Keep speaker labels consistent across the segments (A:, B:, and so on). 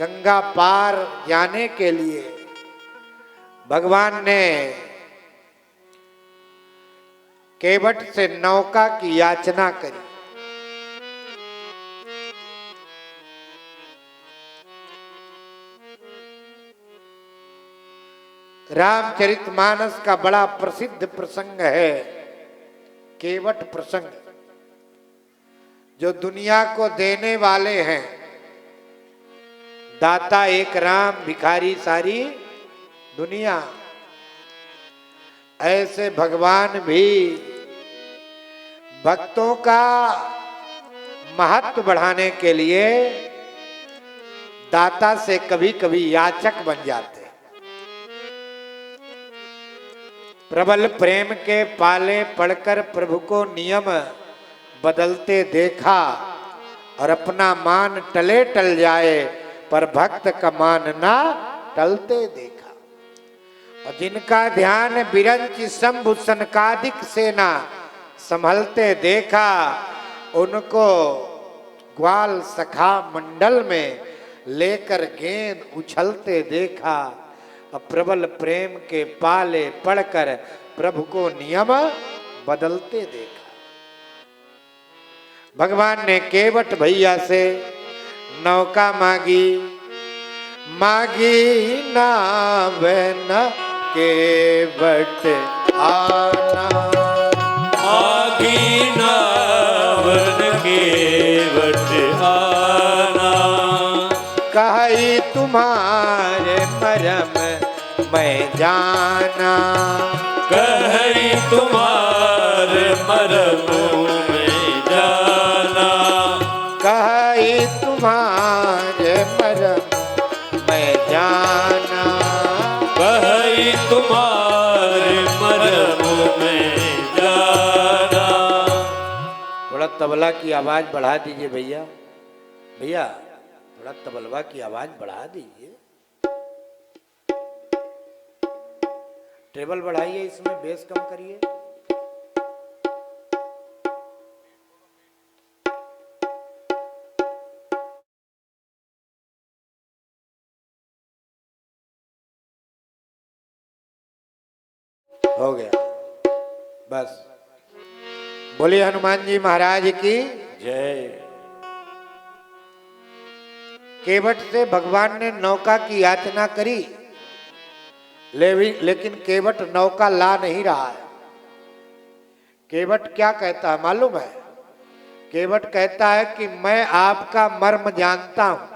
A: गंगा पार जाने के लिए भगवान ने केवट से नौका की याचना करी। रामचरितमानस का बड़ा प्रसिद्ध प्रसंग है केवट प्रसंग, जो दुनिया को देने वाले हैं। दाता एक राम, भिखारी सारी दुनिया। ऐसे भगवान भी भक्तों का महत्व बढ़ाने के लिए दाता से कभी कभी याचक बन जाते। प्रबल प्रेम के पाले पड़कर प्रभु को नियम बदलते देखा, और अपना मान टले टल जाए पर भक्त का मान ना टलते देखा। और जिनका ध्यान बिरंच शंभु सनकादिक सेना संभलते देखा, उनको ग्वाल सखा मंडल में लेकर गेंद उछलते देखा। और प्रबल प्रेम के पाले पड़कर प्रभु को नियम बदलते देखा। भगवान ने केवट भैया से नौका मांगी, मांगी नाव न केवट आना,
B: मांगी नाव न केवट आना।
A: कही तुम्हारे मरम मैं जाना,
B: कही तुम्हारे मरम में जाना,
A: कही तुम्हारे मरम मैं जाना,
B: कही तुम्हारे मरम में जाना।
A: थोड़ा तबला की आवाज बढ़ा दीजिए भैया, भैया थोड़ा तबलवा की आवाज बढ़ा दीजिए। टेबल बढ़ाइए, इसमें बेस कम करिए। हो गया बस। बोलिए हनुमान जी महाराज की
B: जय।
A: केवट से भगवान ने नौका की याचना करी, लेकिन केवट नौका ला नहीं रहा है। केवट क्या कहता है मालूम है? केवट कहता है कि मैं आपका मर्म जानता हूं,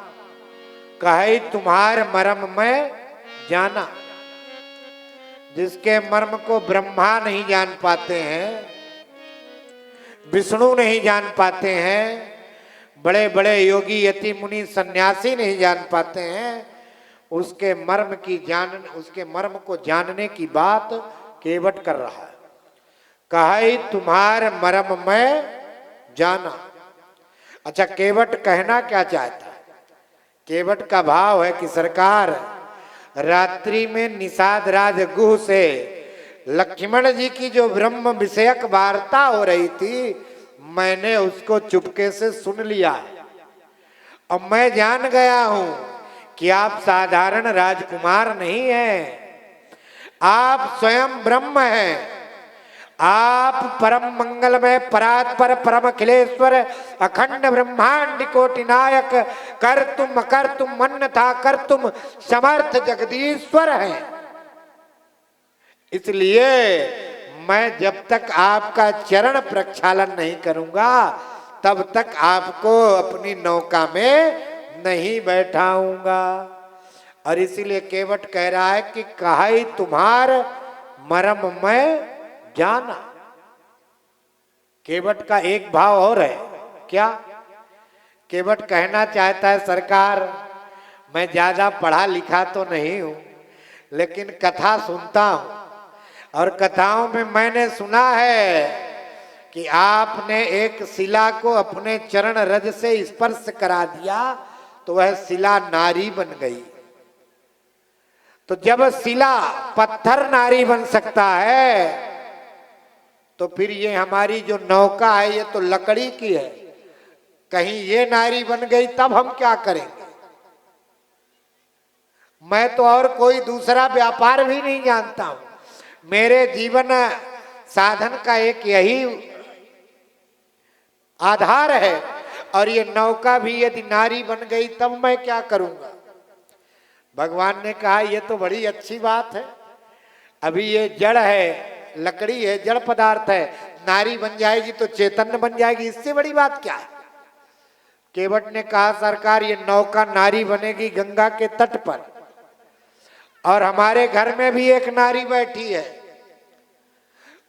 A: कहे तुम्हार मर्म में जाना। जिसके मर्म को ब्रह्मा नहीं जान पाते हैं, विष्णु नहीं जान पाते हैं, बड़े बड़े योगी यति मुनि सन्यासी नहीं जान पाते हैं, उसके मर्म को जानने की बात केवट कर रहा है। कहे तुम्हार मर्म में जाना। अच्छा, केवट कहना क्या चाहता है? केवट का भाव है कि सरकार, रात्रि में निषाद राज गुह से लक्ष्मण जी की जो ब्रह्म विषयक वार्ता हो रही थी, मैंने उसको चुपके से सुन लिया है। और मैं जान गया हूं कि आप साधारण राजकुमार नहीं हैं, आप स्वयं ब्रह्म हैं। आप परम मंगलमय परात्पर परम अखिलेश्वर अखंड ब्रह्मांड कोटि नायक, कर तुम अकर तुम मन था कर तुम समर्थ जगदीश्वर हैं। इसलिए मैं जब तक आपका चरण प्रक्षालन नहीं करूंगा, तब तक आपको अपनी नौका में नहीं बैठाऊंगा। और इसीलिए केवट कह रहा है कि कहे तुम्हार मर्म में जाना। केवट का एक भाव और है, क्या? केवट कहना चाहता है सरकार, मैं ज्यादा पढ़ा लिखा तो नहीं हूं, लेकिन कथा सुनता हूं, और कथाओं में मैंने सुना है कि आपने एक शिला को अपने चरण रज से स्पर्श करा दिया तो वह शिला नारी बन गई। तो जब शिला पत्थर नारी बन सकता है, तो फिर ये हमारी जो नौका है ये तो लकड़ी की है, कहीं ये नारी बन गई तब हम क्या करेंगे? मैं तो और कोई दूसरा व्यापार भी नहीं जानता हूं। मेरे जीवन साधन का एक यही आधार है, और ये नौका भी यदि नारी बन गई तब मैं क्या करूंगा। भगवान ने कहा ये तो बड़ी अच्छी बात है, अभी ये जड़ है, लकड़ी है, जड़ पदार्थ है, नारी बन जाएगी तो चैतन्य बन जाएगी, इससे बड़ी बात क्या है। केवट ने कहा सरकार ये नौका नारी बनेगी गंगा के तट पर, और हमारे घर में भी एक नारी बैठी है।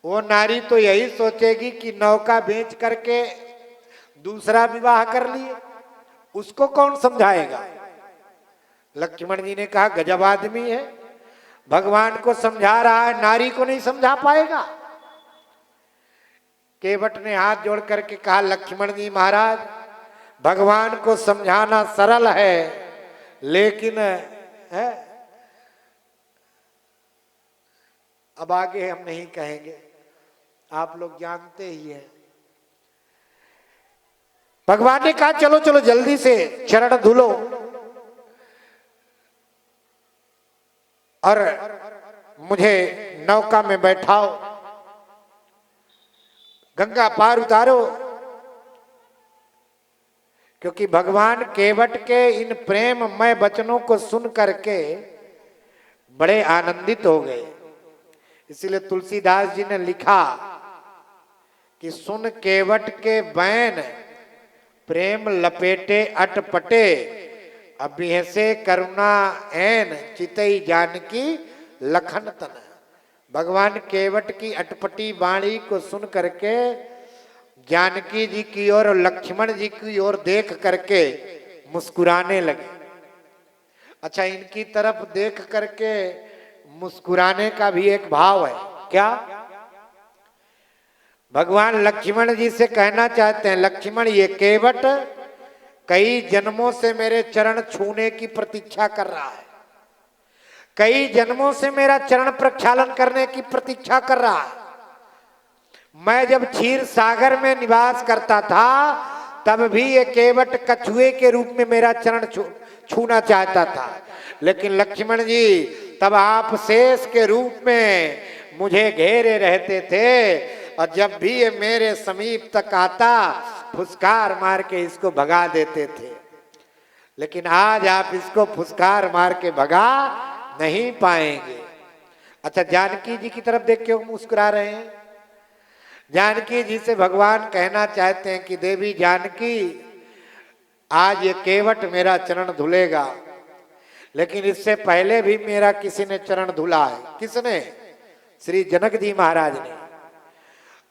A: वो नारी तो यही सोचेगी कि नौका बेच करके दूसरा विवाह कर लिए, उसको कौन समझाएगा। लक्ष्मण जी ने कहा गजब आदमी है, भगवान को समझा रहा है, नारी को नहीं समझा पाएगा। केवट ने हाथ जोड़ करके कहा लक्ष्मण जी महाराज, भगवान को समझाना सरल है, लेकिन है अब आगे हम नहीं कहेंगे, आप लोग जानते ही हैं। भगवान ने कहा चलो चलो जल्दी से चरण धुलो और मुझे नौका में बैठाओ, गंगा पार उतारो। क्योंकि भगवान केवट के इन प्रेममय वचनों को सुन करके बड़े आनंदित हो गए। इसीलिए तुलसीदास जी ने लिखा कि सुन केवट के बैन प्रेम लपेटे अटपटे, अभिहसे करुणा ऐन चितई जानकी लखन तन। भगवान केवट की अटपटी वाणी को सुन करके जानकी जी की ओर और लक्ष्मण जी की ओर देख करके मुस्कुराने लगे। अच्छा, इनकी तरफ देख करके मुस्कुराने का भी एक भाव है। क्या भगवान लक्ष्मण जी से कहना चाहते हैं, लक्ष्मण ये केवट कई जन्मों से मेरे चरण छूने की प्रतीक्षा कर रहा है, कई जन्मों से मेरा चरण प्रक्षालन करने की प्रतीक्षा कर रहा है। मैं जब क्षीर सागर में निवास करता था तब भी ये केवट कछुए के रूप में मेरा चरण छूना चाहता था, लेकिन लक्ष्मण जी तब आप शेष के रूप में मुझे घेरे रहते थे, और जब भी ये मेरे समीप तक आता फुसकार मार के इसको भगा देते थे। लेकिन आज आप इसको फुसकार मार के भगा नहीं पाएंगे। अच्छा, जानकी जी की तरफ देख के मुस्कुरा रहे हैं। जानकी जी से भगवान कहना चाहते हैं कि देवी जानकी, आज ये केवट मेरा चरण धुलेगा, लेकिन इससे पहले भी मेरा किसी ने चरण धुला है। किसने? श्री जनक जी महाराज ने।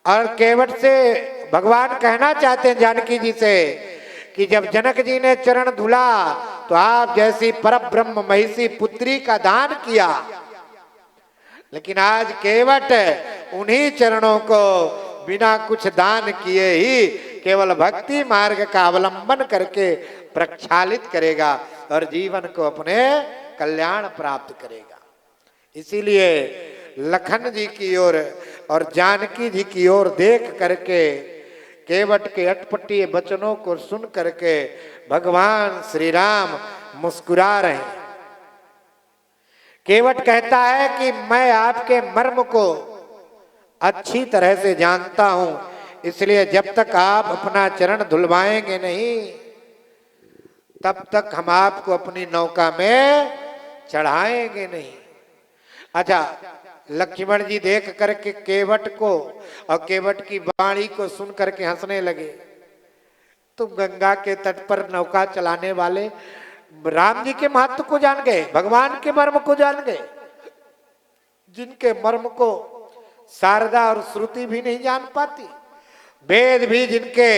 A: और केवट से भगवान कहना चाहते हैं जानकी जी से कि जब जनक जी ने चरण धुला तो आप जैसी परब्रह्म महिषी पुत्री का दान किया, लेकिन आज केवट उन्हीं चरणों को बिना कुछ दान किए ही केवल भक्ति मार्ग का अवलंबन करके प्रक्षालित करेगा और जीवन को अपने कल्याण प्राप्त करेगा। इसीलिए लखन जी की ओर और जानकी जी की ओर देख करके केवट के अटपटी वचनों को सुन करके भगवान श्री राम मुस्कुरा रहे हैं। केवट कहता है कि मैं आपके मर्म को अच्छी तरह से जानता हूं, इसलिए जब तक आप अपना चरण धुलवाएंगे नहीं तब तक हम आपको अपनी नौका में चढ़ाएंगे नहीं। अच्छा, लक्ष्मण जी देख करके केवट को और केवट की वाणी को सुन करके हंसने लगे। तुम गंगा के तट पर नौका चलाने वाले राम जी के महत्व को जान गए, भगवान के मर्म को जान गए, जिनके मर्म को शारदा और श्रुति भी नहीं जान पाती, वेद भी जिनके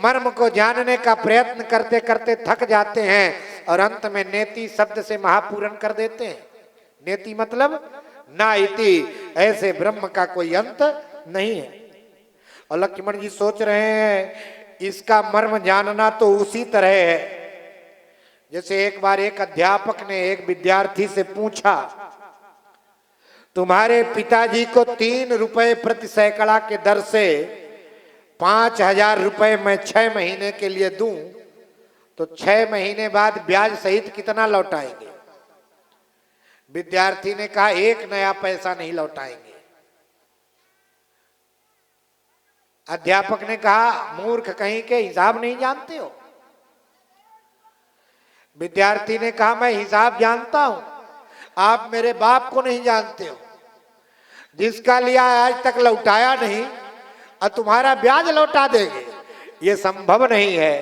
A: मर्म को जानने का प्रयत्न करते करते थक जाते हैं और अंत में नेति शब्द से महापूरण कर देते हैं। नेति मतलब ना इति, ऐसे ब्रह्म का कोई अंत नहीं है। और लक्ष्मण जी सोच रहे हैं इसका मर्म जानना तो उसी तरह है जैसे एक बार एक अध्यापक ने एक विद्यार्थी से पूछा, तुम्हारे पिताजी को 3 रुपए प्रति सैकड़ा के दर से 5,000 रुपए मैं 6 महीने के लिए दूं तो 6 महीने बाद ब्याज सहित कितना लौटाएंगे? विद्यार्थी ने कहा 1 नया पैसा नहीं लौटाएंगे। अध्यापक ने कहा मूर्ख कहीं के, हिसाब नहीं जानते हो? विद्यार्थी ने कहा मैं हिसाब जानता हूं, आप मेरे बाप को नहीं जानते हो, जिसका लिया आज तक लौटाया नहीं और तुम्हारा ब्याज लौटा देंगे, ये संभव नहीं है।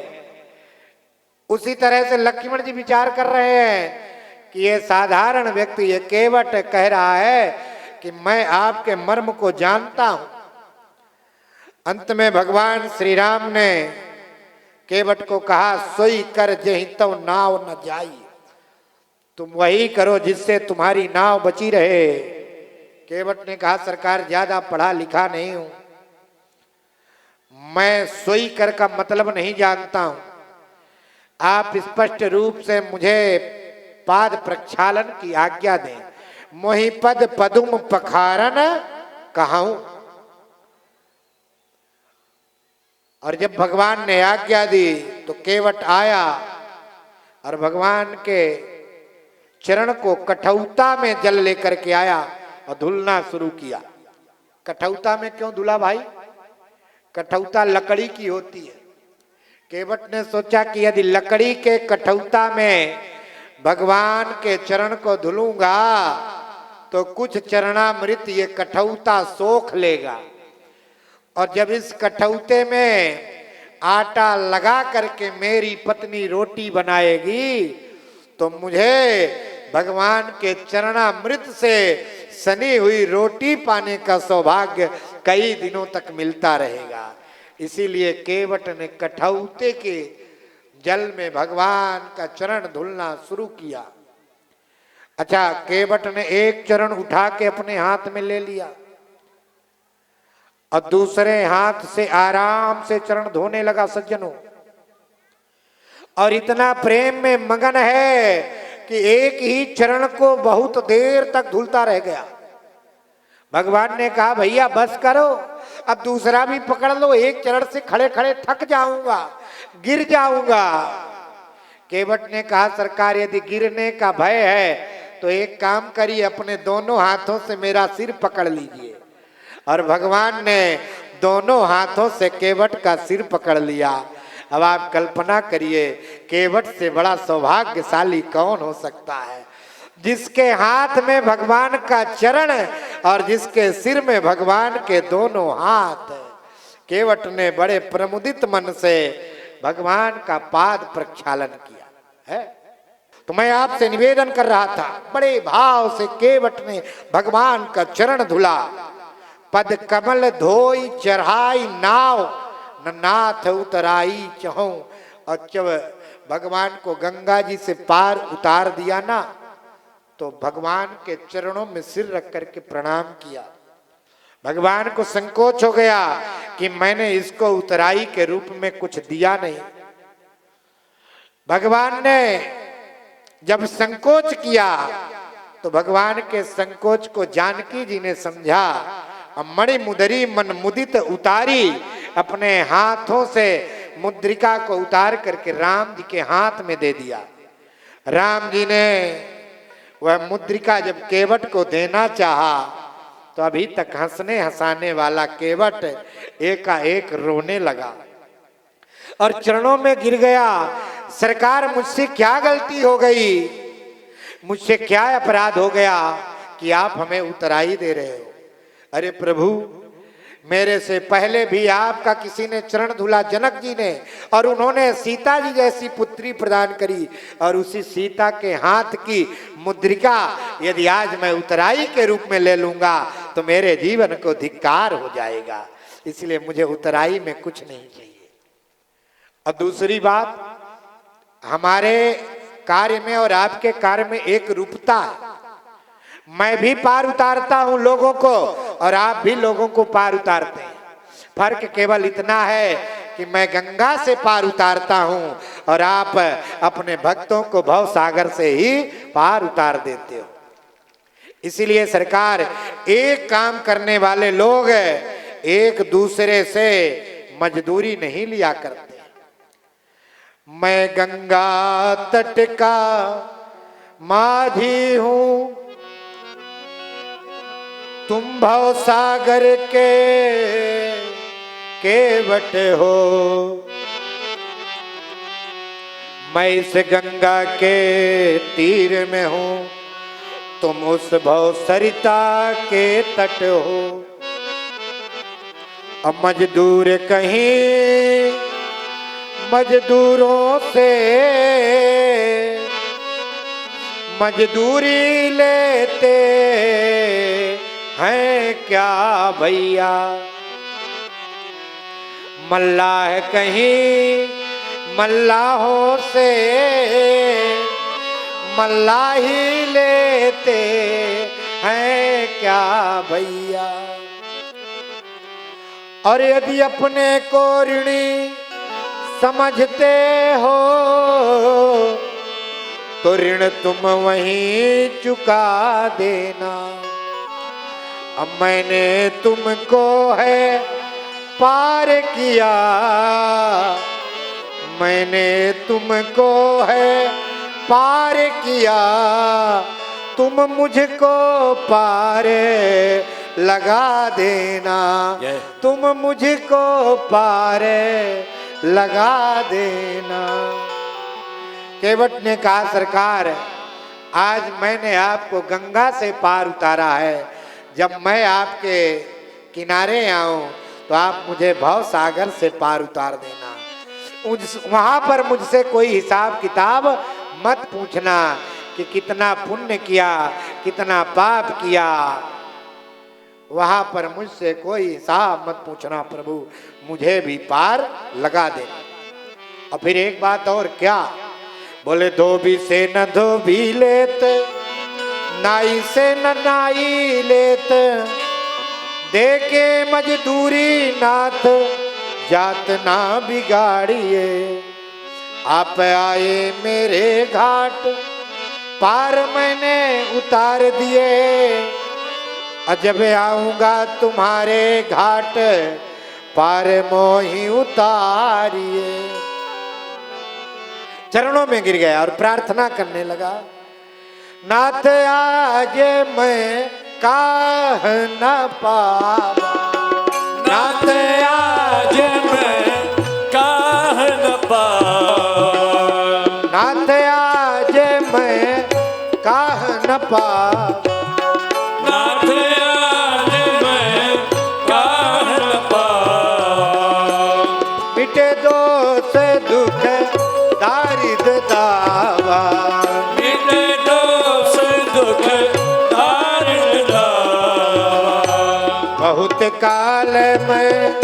A: उसी तरह से लक्ष्मण जी विचार कर रहे हैं कि ये साधारण व्यक्ति, ये केवट कह रहा है कि मैं आपके मर्म को जानता हूं। अंत में भगवान श्री राम ने केवट को कहा सोई कर जहीं तो नाव न जाई, तुम वही करो जिससे तुम्हारी नाव बची रहे। केवट ने कहा सरकार ज्यादा पढ़ा लिखा नहीं हूं, मैं सोई कर का मतलब नहीं जानता हूं, आप स्पष्ट रूप से मुझे पाद प्रक्षालन की आज्ञा दें। मोहि पद पदुम पखारन कहाऊं। और जब भगवान ने आज्ञा दी तो केवट आया और भगवान के चरण को कठौता में जल लेकर के आया और धुलना शुरू किया। कठौता में क्यों धुला भाई? कठौता लकड़ी की होती है। केवट ने सोचा कि यदि लकड़ी के कठौता में भगवान के चरण को धुलूंगा तो कुछ चरणामृत ये कठौता सोख लेगा, और जब इस कठौते में आटा लगा करके मेरी पत्नी रोटी बनाएगी तो मुझे भगवान के चरणामृत से सनी हुई रोटी पाने का सौभाग्य कई दिनों तक मिलता रहेगा। इसीलिए केवट ने कठौते के जल में भगवान का चरण धुलना शुरू किया। अच्छा, केवट ने एक चरण उठा के अपने हाथ में ले लिया और दूसरे हाथ से आराम से चरण धोने लगा सज्जनों, और इतना प्रेम में मगन है कि एक ही चरण को बहुत देर तक धुलता रह गया। भगवान ने कहा भैया बस करो, अब दूसरा भी पकड़ लो, एक चरण से खड़े खड़े थक जाऊंगा, गिर जाऊंगा। केवट ने कहा सरकार यदि गिरने का भय है तो एक काम करिए, अपने दोनों हाथों से मेरा सिर पकड़ लीजिए। और भगवान ने दोनों हाथों से केवट का सिर पकड़ लिया। अब आप कल्पना करिए केवट से बड़ा सौभाग्यशाली कौन हो सकता है, जिसके हाथ में भगवान का चरण और जिसके सिर में भगवान के दोनों हाथ। केवट ने बड़े प्रमुदित मन से भगवान का पाद प्रक्षालन किया है। तो मैं आपसे निवेदन कर रहा था, बड़े भाव से केवट ने भगवान का चरण धुला। पद कमल धोई चढ़ाई नाव, न नाथ उतराई चहूं। और जब भगवान को गंगा जी से पार उतार दिया ना, तो भगवान के चरणों में सिर रख करके प्रणाम किया। भगवान को संकोच हो गया कि मैंने इसको उतराई के रूप में कुछ दिया नहीं। भगवान ने जब संकोच किया तो भगवान के संकोच को जानकी जी ने समझा। मणि मुदरी मन मुदित उतारी, अपने हाथों से मुद्रिका को उतार करके राम जी के हाथ में दे दिया। राम जी ने वह मुद्रिका जब केवट को देना चाहा तो अभी तक हंसने हंसाने वाला केवट एकाएक रोने लगा और चरणों में गिर गया। सरकार मुझसे क्या गलती हो गई, मुझसे क्या अपराध हो गया कि आप हमें उतराई दे रहे हो? अरे प्रभु, मेरे से पहले भी आपका किसी ने चरण धुला, जनक जी ने, और उन्होंने सीता जी जैसी पुत्री प्रदान करी, और उसी सीता के हाथ की मुद्रिका यदि आज मैं उतराई के रूप में ले लूंगा तो मेरे जीवन को धिक्कार हो जाएगा। इसलिए मुझे उतराई में कुछ नहीं चाहिए। और दूसरी बात, हमारे कार्य में और आपके कार्य में एक रूपता है। मैं भी पार उतारता हूं लोगों को और आप भी लोगों को पार उतारते हैं। फर्क केवल इतना है कि मैं गंगा से पार उतारता हूं और आप अपने भक्तों को भव सागर से ही पार उतार देते हो। इसीलिए सरकार, एक काम करने वाले लोग एक दूसरे से मजदूरी नहीं लिया करते। मैं गंगा तट का माझी हूं, तुम भव सागर के केवट हो, मैं इस गंगा के तीर में हूँ, तुम उस भव सरिता के तट हो। अब मजदूर कहीं मजदूरों से मजदूरी लेते हैं क्या भैया, मल्लाह कहीं मल्लाहों से मल्लाही लेते हैं क्या भैया। और यदि अपने को ऋणी समझते हो तो ऋण तुम वहीं चुका देना। अब मैंने तुमको है पार किया, मैंने तुमको है पार किया, तुम मुझको पार लगा देना। तुम मुझको पार लगा देना। केवट ने कहा सरकार, आज मैंने आपको गंगा से पार उतारा है, जब मैं आपके किनारे आऊं तो आप मुझे भव सागर से पार उतार देना। वहां पर मुझसे कोई हिसाब किताब मत पूछना कि कितना पुण्य किया कितना पाप किया, वहां पर मुझसे कोई हिसाब मत पूछना प्रभु, मुझे भी पार लगा देना। और फिर एक बात और, क्या बोले, धोबी से न धोबी लेत, नाई से न नाई लेत, देके मजदूरी नाथ जात ना बिगाड़िए। आप आए मेरे घाट पार मैंने उतार दिए, जब आऊंगा तुम्हारे घाट पार मोही उतारिए। चरणों में गिर गया और प्रार्थना करने लगा, नाथ आज मैं काह न पावा,
B: नाथ आज मैं काह न पावा,
A: नाथ आज मैं काह न पावा,
B: नाथ आज मैं काह न पावा,
A: मिटे दोष दुख दारिद दावा,
B: मिटे दोष दुख दारिद दावा,
A: बहुत काल में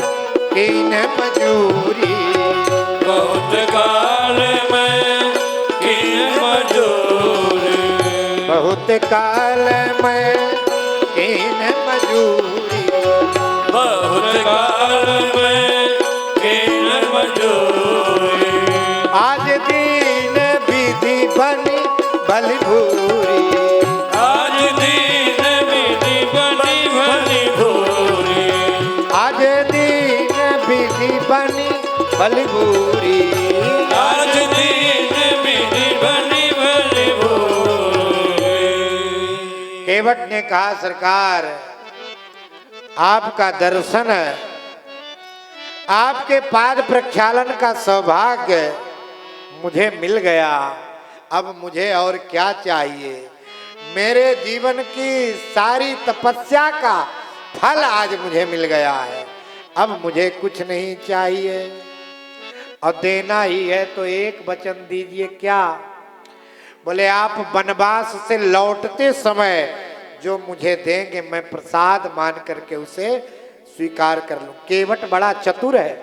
A: कीन मजूरी,
B: बहुत काल में कीन मजूरी,
A: बहुत काल में कीन मजूरी,
B: बहुत काल में कीन मजूरी,
A: आज दीन विधि बनी बलभूरी,
B: आज दीन विधि बनी भली भूरी,
A: आज दीन विधि बनी बलभूरी।
B: आज दीन विधि बनी भली भूरी।
A: केवट ने कहा सरकार, आपका दर्शन है, आपके पाद प्रक्षालन का सौभाग्य मुझे मिल गया, अब मुझे और क्या चाहिए। मेरे जीवन की सारी तपस्या का फल आज मुझे मिल गया है, अब मुझे कुछ नहीं चाहिए। और देना ही है तो एक वचन दीजिए। क्या? बोले, आप वनवास से लौटते समय जो मुझे देंगे मैं प्रसाद मान करके उसे स्वीकार कर लूं। केवट बड़ा चतुर है।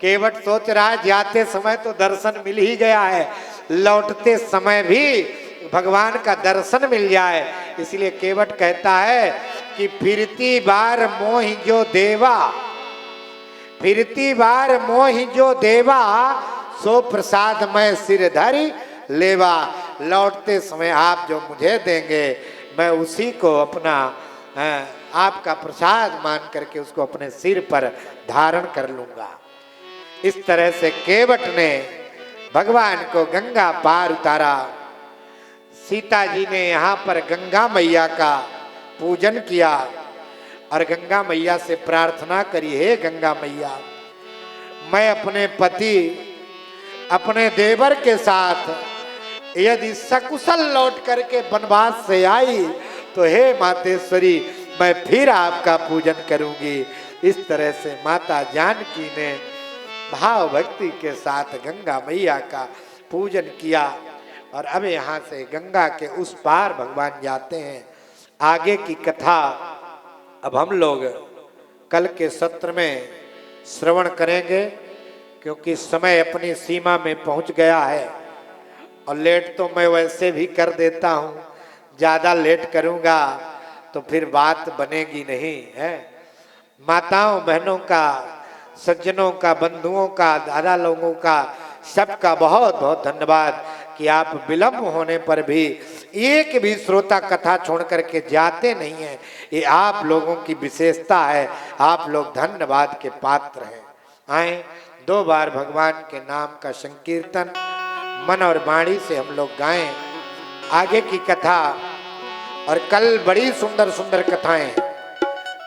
A: केवट सोच रहा है जाते समय तो दर्शन मिल ही गया है, लौटते समय भी भगवान का दर्शन मिल जाए। इसलिए केवट कहता है कि फिरती बार मोहि जो देवा, फिरती बार मोहि जो देवा, सो प्रसाद मैं सिर धरी लेवा। लौटते समय आप जो मुझे देंगे मैं उसी को अपना आपका प्रसाद मान करके उसको अपने सिर पर धारण कर लूंगा। इस तरह से केवट ने भगवान को गंगा पार उतारा। सीता जी ने यहाँ पर गंगा मैया का पूजन किया। और गंगा मैया से प्रार्थना करी, हे गंगा मैया, मैं अपने पति अपने देवर के साथ यदि सकुशल लौट करके वनवास से आई तो हे मातेश्वरी मैं फिर आपका पूजन करूंगी। इस तरह से माता जानकी ने भाव भक्ति के साथ गंगा मैया का पूजन किया। और अब यहाँ से गंगा के उस पार भगवान जाते हैं। आगे की कथा अब हम लोग कल के सत्र में श्रवण करेंगे, क्योंकि समय अपनी सीमा में पहुंच गया है। और लेट तो मैं वैसे भी कर देता हूं, ज्यादा लेट करूंगा तो फिर बात बनेगी नहीं है। माताओं बहनों का, सज्जनों का, बंधुओं का, दादा लोगों का, सबका बहुत बहुत धन्यवाद कि आप विलंब होने पर भी एक भी श्रोता कथा छोड़ करके जाते नहीं हैं। ये आप लोगों की विशेषता है, आप लोग धन्यवाद के पात्र हैं। आए 2 बार भगवान के नाम का संकीर्तन मन और वाणी से हम लोग गाएं। आगे की कथा, और कल बड़ी सुंदर सुंदर कथाएं।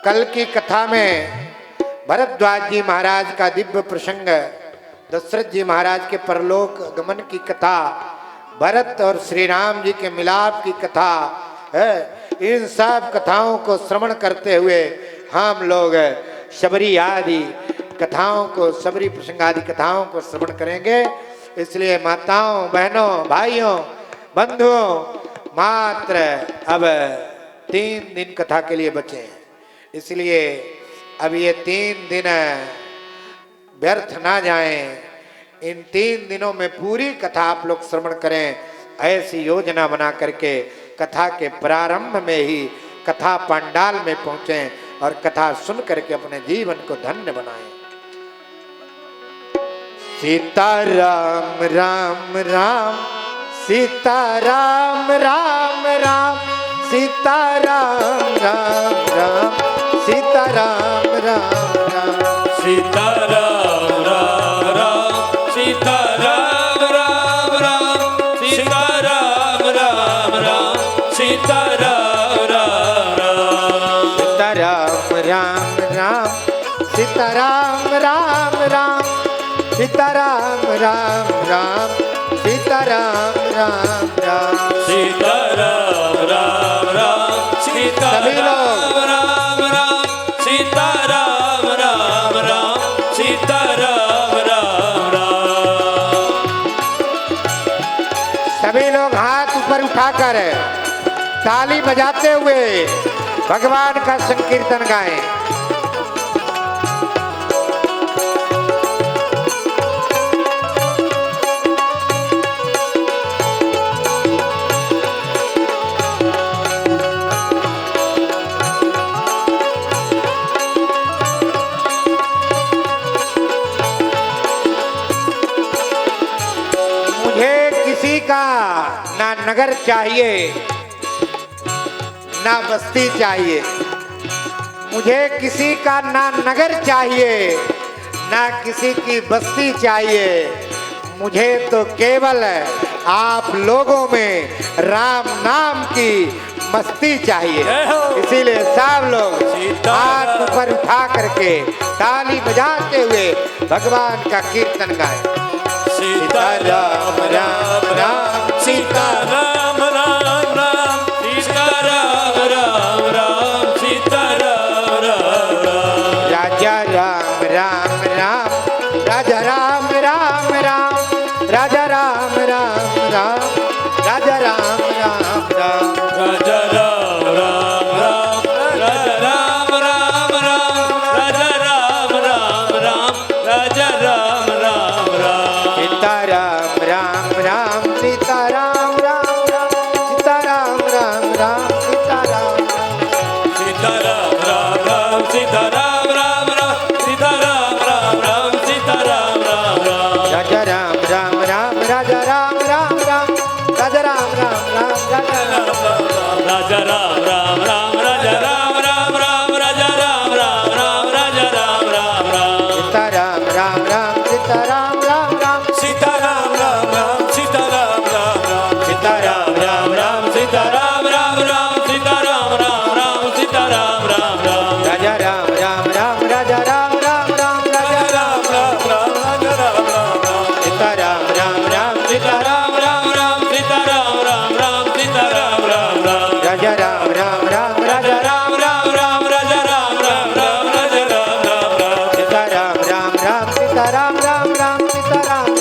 A: कल की कथा में भरद्वाज जी महाराज का दिव्य प्रसंग, दशरथ जी महाराज के परलोक गमन की कथा, भरत और श्री राम जी के मिलाप की कथा है। इन सब कथाओं को श्रवण करते हुए हम लोग शबरी आदि कथाओं को, शबरी प्रसंग आदि कथाओं को श्रवण करेंगे। इसलिए माताओं बहनों भाइयों बंधुओं मात्र अब 3 दिन कथा के लिए बचे हैं। इसलिए अब ये 3 दिन व्यर्थ ना जाएं। इन 3 दिनों में पूरी कथा आप लोग श्रवण करें। ऐसी योजना बना करके कथा के प्रारंभ में ही कथा पंडाल में पहुंचें और कथा सुन करके अपने जीवन को धन्य बनाएं। सीता राम राम राम, सीता राम राम राम, सीता राम राम राम, सीता राम राम राम,
B: सीता राम राम राम, सीता राम राम राम, सीता राम राम राम, सीता राम राम राम,
A: सीता राम राम राम, सीता राम राम राम, सीता राम राम राम, सीता राम राम राम,
B: सीता राम राम राम, सीता
A: सभी लोग
B: राम राम, सीता राम राम राम, सीता राम राम राम,
A: सभी लोग हाथ ऊपर उठाकर ताली बजाते हुए भगवान का संकीर्तन गाएं। का ना नगर चाहिए ना बस्ती चाहिए, मुझे किसी का ना नगर चाहिए ना किसी की बस्ती चाहिए, मुझे तो केवल आप लोगों में राम नाम की मस्ती चाहिए। इसीलिए सब लोग हाथ ऊपर उठा करके ताली बजाते हुए भगवान का कीर्तन गाएं।
B: सीता राम राम राम, सीता राम राम राम, सीता राम राम राम, सीता राम राम राम,
A: राजा राम राम राम, राजा राम राम राम, राजा राम राम राम, राजा राम राम राम,
B: राजा राम राम राम, राजा राम राम राम, राजा राम राम राम, राजा राम राम राम,
A: सीता राम राम राम, सीता राम राम राम, सीता राम राम राम, सीता राम
B: सीता राम राम राम, सीता राम राम राम, सीता राम राम राम, सीता राम राम राम,
A: राजा राम राम राम, राजा राम राम राम, राजा राम राम राम, राजा राम
B: राजा राम राम राम, राजा राम राम राम, राजा राम राम राम, राजा राम राम राम,
A: सीता राम राम राम, सीता राम राम राम,
B: सीता राम राम राम, सीता राम राम राम, सीता राम राम राम, सीता राम राम राम, सीता राम राम राम, सीता राम राम राम,
A: राम राम सीता राम